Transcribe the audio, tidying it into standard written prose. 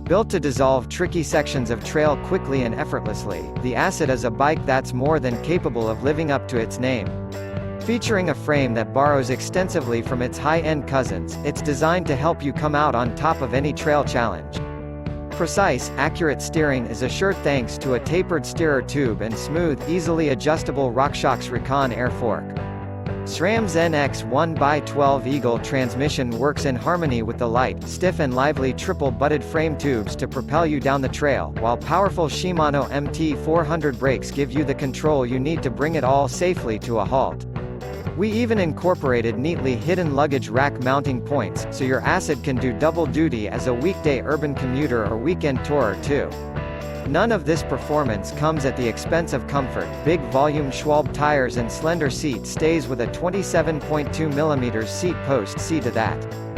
Built to dissolve tricky sections of trail quickly and effortlessly, the Acid is a bike that's more than capable of living up to its name. Featuring a frame that borrows extensively from its high-end cousins, it's designed to help you come out on top of any trail challenge. Precise, accurate steering is assured thanks to a tapered steerer tube and smooth, easily adjustable RockShox Recon air fork. SRAM's NX 1x12 Eagle transmission works in harmony with the light, stiff and lively triple-butted frame tubes to propel you down the trail, while powerful Shimano MT400 brakes give you the control you need to bring it all safely to a halt. We even incorporated neatly hidden luggage rack mounting points, so your Acid can do double duty as a weekday urban commuter or weekend tourer too. None of this performance comes at the expense of comfort. Big volume Schwalbe tires and slender seat stays with a 27.2mm seat post. See to that.